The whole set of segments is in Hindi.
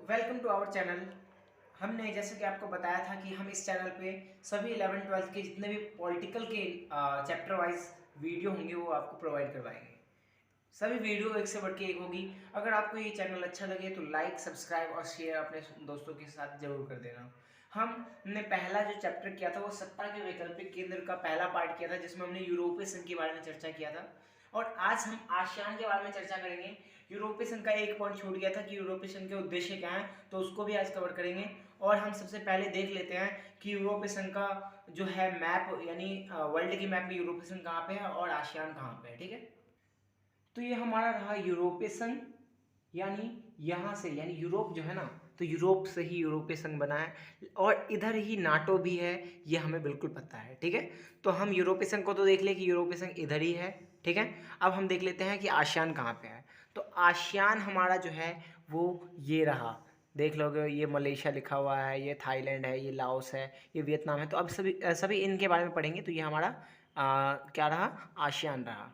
Welcome to our channel. हमने जैसे कि आपको बताया था कि हम इस चैनल पे सभी 11th-12th के जितने भी पॉलिटिकल के चैप्टर वाइज वीडियो होंगे वो आपको प्रोवाइड करवाएंगे। सभी वीडियो एक से बढ़ के एक होगी। अगर आपको ये चैनल अच्छा लगे तो लाइक, सब्सक्राइब और शेयर अपने दोस्तों के साथ जरूर कर देना। हमने पहला जो चैप्टर किया था वो सत्ता के वैकल्पिक केंद्र का पहला पार्ट किया था, जिसमें हमने यूरोपीय संघ के बारे में चर्चा किया था। और आज हम आसियान के बारे में चर्चा करेंगे। यूरोपीय संघ का एक पॉइंट छूट गया था कि यूरोपीय संघ के उद्देश्य क्या हैं, तो उसको भी आज कवर करेंगे। और हम सबसे पहले देख लेते हैं कि यूरोपीय संघ का जो है मैप, यानी वर्ल्ड की मैप में यूरोपीय संघ कहाँ पे है और आसियान कहाँ पे है। ठीक है, तो ये हमारा रहा यूरोपीय संघ, यानी यहाँ से, यानी यूरोप जो है ना, तो यूरोप से ही यूरोपीय संघ बना है। और इधर ही नाटो भी है, ये हमें बिल्कुल पता है। ठीक है, तो हम यूरोपीय संघ को तो देख ले कि यूरोपीय संघ इधर ही है। ठीक है, अब हम देख लेते हैं कि आसियान कहाँ पे है। तो आसियान हमारा जो है वो ये रहा, देख लोगे, ये मलेशिया लिखा हुआ है, ये थाईलैंड है, ये लाओस है, ये वियतनाम है। तो अब सभी सभी इनके बारे में पढ़ेंगे। तो ये हमारा क्या रहा, आसियान रहा।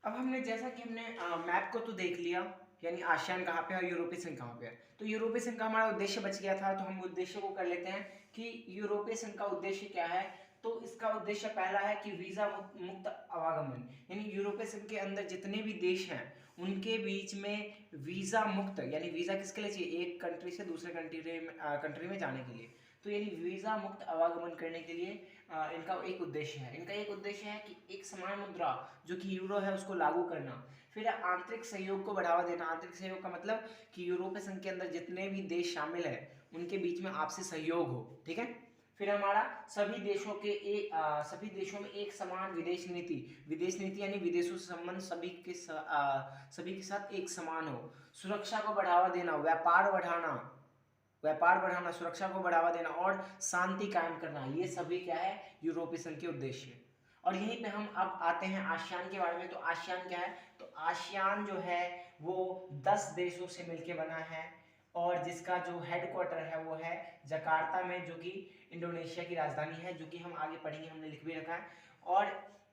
अब हमने जैसा कि हमने मैप को तो देख लिया, यानी आसियान कहाँ पे है और यूरोपीय संघ कहाँ पे है। तो यूरोपीय संघ का हमारा उद्देश्य बच गया था, तो हम उद्देश्य को कर लेते हैं कि यूरोपीय संघ का उद्देश्य क्या है। तो इसका उद्देश्य पहला है कि वीजा मुक्त आवागमन, यानी यूरोपीय संघ के अंदर जितने भी देश हैं उनके बीच में वीजा मुक्त, यानी वीजा किसके लिए चाहिए, एक कंट्री से दूसरे कंट्री में जाने के लिए। तो यानी वीजा मुक्त आवागमन करने के लिए इनका एक उद्देश्य है। इनका एक उद्देश्य है कि एक समान मुद्रा जो कि यूरो है उसको लागू करना। फिर आंतरिक सहयोग को बढ़ावा देना। आंतरिक सहयोग का मतलब कि यूरोपीय संघ के अंदर जितने भी देश शामिल है उनके बीच में आपसी सहयोग हो। ठीक है, फिर हमारा सभी देशों में एक समान विदेश नीति। विदेश नीति यानी विदेशों से संबंध सभी के साथ एक समान हो। सुरक्षा को बढ़ावा देना, व्यापार बढ़ाना, सुरक्षा को बढ़ावा देना और शांति कायम करना, ये सभी क्या है, यूरोपीय संघ के उद्देश्य। और यहीं पे हम अब आते हैं आसियान के बारे में। तो आसियान क्या है, तो आसियान जो है वो 10 देशों से मिलकर बना है और जिसका जो हेडक्वार्टर है वो है जकार्ता में, जो कि इंडोनेशिया की राजधानी है, जो कि हम आगे पढ़ेंगे, हमने लिख भी रखा है। और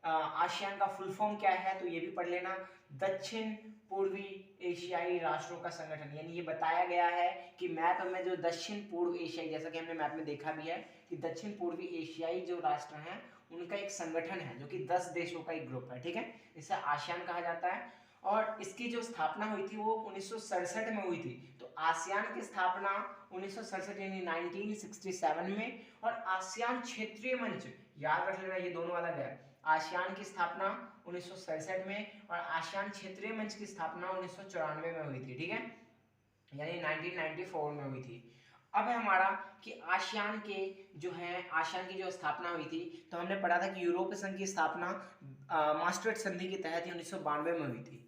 आसियान का फुल फॉर्म क्या है तो ये भी पढ़ लेना, दक्षिण पूर्वी एशियाई राष्ट्रों का संगठन। यानी ये बताया गया है कि मैप में जो दक्षिण पूर्व एशियाई, जैसा कि हमने मैप में देखा भी है कि दक्षिण पूर्वी एशियाई जो राष्ट्र हैं उनका एक संगठन है जो कि 10 देशों का एक ग्रुप है। ठीक है, इसे आसियान कहा जाता है। और इसकी जो स्थापना हुई थी वो 1967 में हुई थी। तो आसियान की स्थापना 1967 यानी 1967 में। और आसियान क्षेत्रीय मंच, याद रख लेना ये दोनों अलग है। आसियान की स्थापना 1967 में और आसियान क्षेत्रीय मंच की स्थापना 1994 में हुई थी। ठीक है, यानी 1994 में हुई थी। अब है हमारा कि आसियान की जो स्थापना हुई थी, तो हमने पढ़ा था कि यूरोपीय संघ की स्थापना मास्ट्रिक्ट संधि के तहत ही 1992 में हुई थी।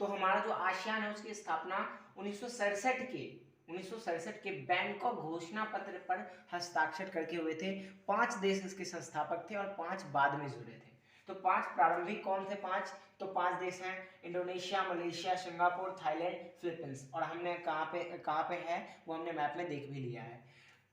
तो हमारा जो आसियान है उसकी स्थापना 1967 के बैंकॉक घोषणा पत्र पर हस्ताक्षर करके हुए थे। 5 देश इसके संस्थापक थे और 5 बाद में जुड़े थे। तो 5 प्रारंभिक कौन थे, 5, तो 5 देश हैं, Indonesia, Malaysia, Singapore, Thailand, Philippines. और हमने कहाँ पे है वो हमने मैप में देख भी लिया है।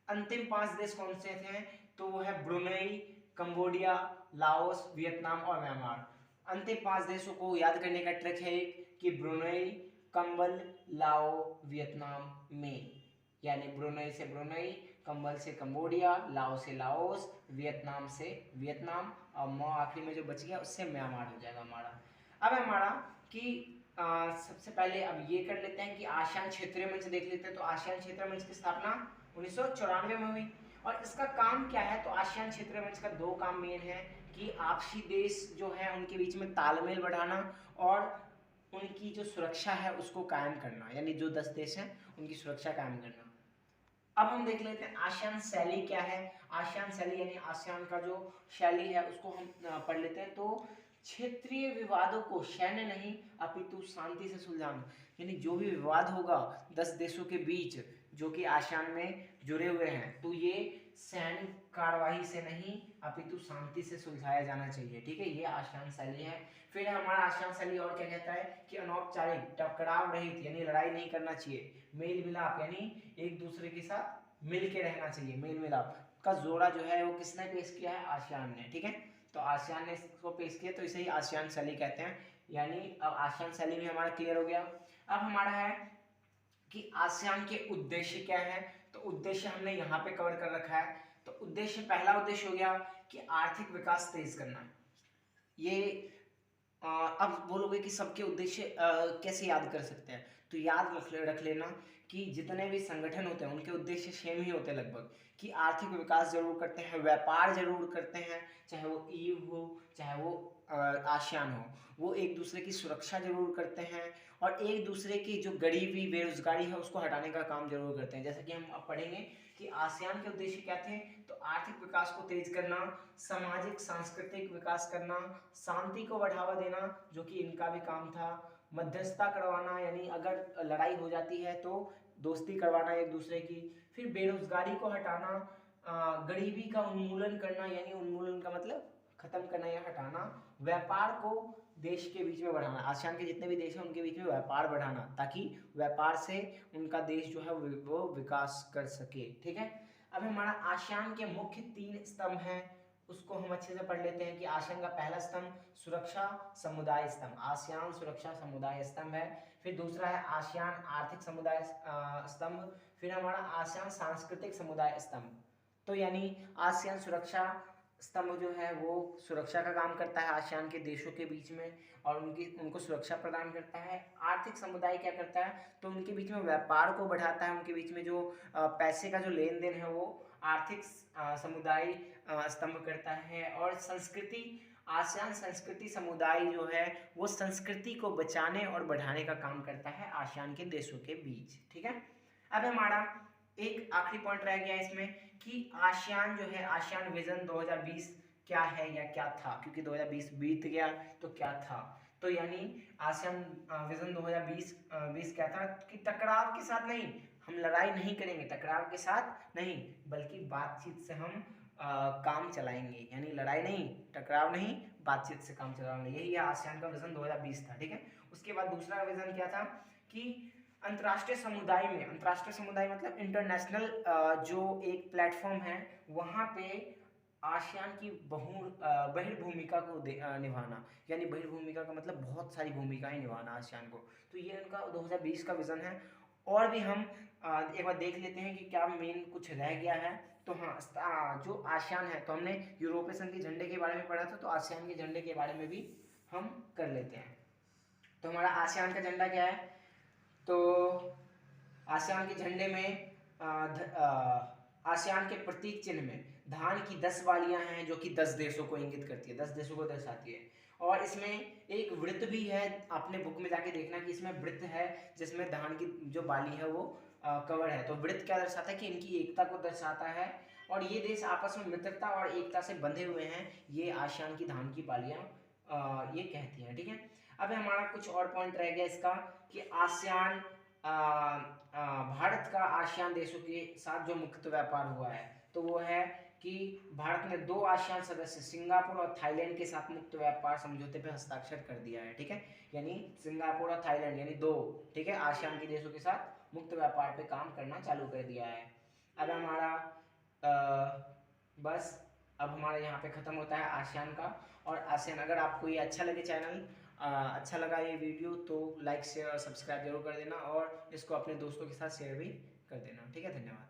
अंतिम 5 देश कौन से थे, तो वो है ब्रुनेई, कंबोडिया, लाओस, वियतनाम और म्यांमार। अंतिम 5 देशों को याद करने का ट्रिक है एक कि ब्रुनेई, कंबल, लाओ, वियतनाम में, यानी ब्रुनेई से ब्रुनेई, कंबल से कंबोडिया, लाओ से लाओस, वियतनाम से वियतनाम और आखिरी में जो बच गया उससे म्यांमार हो जाएगा हमारा। अब है हमारा कि सबसे पहले अब ये कर लेते हैं कि आसियान क्षेत्रीय मंच देख लेते हैं। तो आसियान क्षेत्रीय मंच की स्थापना 1994 में हुई। और इसका काम क्या है, तो आसियान क्षेत्रीय मंच का 2 काम मेन है कि आपसी देश जो है उनके बीच में तालमेल बढ़ाना और उनकी जो सुरक्षा है उसको कायम करना, यानी जो 10 देश हैं उनकी सुरक्षा कायम करना। अब हम देख लेते हैं आसियान शैली क्या है। आसियान शैली यानी आसियान का जो शैली है उसको हम पढ़ लेते हैं। तो क्षेत्रीय विवादों को सैन्य नहीं अपितु शांति से सुलझाना, यानी जो भी विवाद होगा 10 देशों के बीच जो कि आसियान में जुड़े हुए हैं, तो ये सैन्य कार्रवाई से नहीं अपितु शांति से सुलझाया जाना चाहिए। ठीक है, ये आसियान शैली है। फिर हमारा आसियान शैली और क्या कहता है कि अनौपचारिक, टकराव रहित, यानी लड़ाई नहीं करना चाहिए, मेल मिलाप, यानी एक दूसरे के साथ मिल के रहना चाहिए, मेल मिलाप का जोड़ा जो है वो किसने पेश किया है, आसियान ने। ठीक है, तो आसियान ने इसको पेश किया, तो इसे ही आसियान शैली कहते हैं। यानी अब आसियान शैली भी हमारा क्लियर हो गया। अब हमारा है कि आसियान के उद्देश्य क्या है। तो उद्देश्य हमने यहाँ पे कवर कर रखा है। तो उद्देश्य, पहला उद्देश्य हो गया कि आर्थिक विकास तेज करना। ये अब बोलोगे कि सबके उद्देश्य कैसे याद कर सकते हैं, तो याद रख लेना कि जितने भी संगठन होते हैं उनके उद्देश्य सेम ही होते हैं लगभग, कि आर्थिक विकास जरूर करते हैं, व्यापार जरूर करते हैं, चाहे वो ईयू हो चाहे वो आसियान हो, वो एक दूसरे की सुरक्षा जरूर करते हैं और एक दूसरे की जो गरीबी बेरोजगारी है उसको हटाने का काम जरूर करते हैं। जैसे कि हम अब पढ़ेंगे कि आसियान के उद्देश्य क्या थे। तो आर्थिक विकास को तेज करना, सामाजिक सांस्कृतिक विकास करना, शांति को बढ़ावा देना जो कि इनका भी काम था, मध्यस्थता करवाना यानी अगर लड़ाई हो जाती है तो दोस्ती करवाना एक दूसरे की, फिर बेरोजगारी को हटाना, गरीबी का उन्मूलन करना यानी उन्मूलन का मतलब खत्म करना या हटाना, व्यापार को देश के बीच में बढ़ाना, आसियान के जितने भी देश हैं उनके बीच में व्यापार बढ़ाना ताकि व्यापार से उनका देश जो है वो विकास कर सके। ठीक है, अब हमारा आसियान के मुख्य 3 स्तंभ हैं, उसको हम अच्छे से पढ़ लेते हैं कि आसियान का पहला स्तंभ सुरक्षा समुदाय स्तंभ, आसियान सुरक्षा समुदाय स्तंभ है। फिर दूसरा है आसियान आर्थिक समुदाय स्तंभ। फिर हमारा आसियान सांस्कृतिक समुदाय स्तंभ। तो यानी आसियान सुरक्षा स्तंभ जो है वो सुरक्षा का काम करता है आसियान के देशों के बीच में और उनको सुरक्षा प्रदान करता है। आर्थिक समुदाय क्या करता है, तो उनके बीच में व्यापार को बढ़ाता है, उनके बीच में जो पैसे का जो लेन देन है वो आर्थिक समुदाय स्तंभ करता है। और संस्कृति, आसियान संस्कृति समुदाय जो है वो संस्कृति को बचाने और बढ़ाने का काम करता है आसियान के देशों के बीच। ठीक है, अब हमारा एक आखिरी पॉइंट रह गया इसमें कि आसियान जो है, आसियान विजन 2020 क्या है या क्या था, क्योंकि 2020 बीत गया तो क्या था। तो यानी आसियान विजन 2020 क्या था कि टकराव के साथ नहीं, हम लड़ाई नहीं करेंगे, टकराव के साथ नहीं बल्कि बातचीत से हम काम चलाएंगे, यानी लड़ाई नहीं, टकराव नहीं, बातचीत से काम चलाएंगे। यही आसियान का विजन 2020 था। ठीक है, उसके बाद दूसरा विजन क्या था कि अंतर्राष्ट्रीय समुदाय में, अंतर्राष्ट्रीय समुदाय मतलब इंटरनेशनल जो एक प्लेटफॉर्म है वहाँ पे आसियान की बहिर्भूमिका को निभाना, यानी बहिर्भूमिका का मतलब बहुत सारी भूमिकाएं निभाना आसियान को। तो ये उनका 2020 का विजन है। और भी हम एक बार देख लेते हैं कि क्या मेन कुछ रह गया है। तो हाँ, जो आसियान है, तो हमने यूरोपीय संघ के झंडे के बारे में पढ़ा था, तो आसियान के झंडे के बारे में भी हम कर लेते हैं। तो हमारा आसियान का झंडा क्या है, तो आसियान के झंडे में आसियान के प्रतीक चिन्ह में धान की 10 वालियां हैं जो कि 10 देशों को इंगित करती है, 10 देशों को दर्शाती है। और इसमें एक वृत्त भी है, आपने बुक में जाके देखना कि इसमें वृत्त है जिसमें धान की जो बाली है वो कवर है। तो वृत्त क्या दर्शाता है कि इनकी एकता को दर्शाता है और ये देश आपस में मित्रता और एकता से बंधे हुए हैं, ये आसियान की धान की बालियां ये कहती हैं। ठीक है, अब हमारा कुछ और पॉइंट रह गया इसका कि आसियान भारत का आसियान देशों के साथ जो मुक्त व्यापार हुआ है, तो वो है कि भारत ने 2 आसियान सदस्य सिंगापुर और थाईलैंड के साथ मुक्त व्यापार समझौते पे हस्ताक्षर कर दिया है। ठीक है, यानी सिंगापुर और थाईलैंड यानी 2, ठीक है, आसियान के देशों के साथ मुक्त व्यापार पे काम करना चालू कर दिया है। अब हमारा बस अब हमारा यहाँ पे ख़त्म होता है आसियान का और आसियान। अगर आपको ये अच्छा लगे चैनल, अच्छा लगा ये वीडियो, तो लाइक शेयर और सब्सक्राइब जरूर कर देना और इसको अपने दोस्तों के साथ शेयर भी कर देना। ठीक है, धन्यवाद।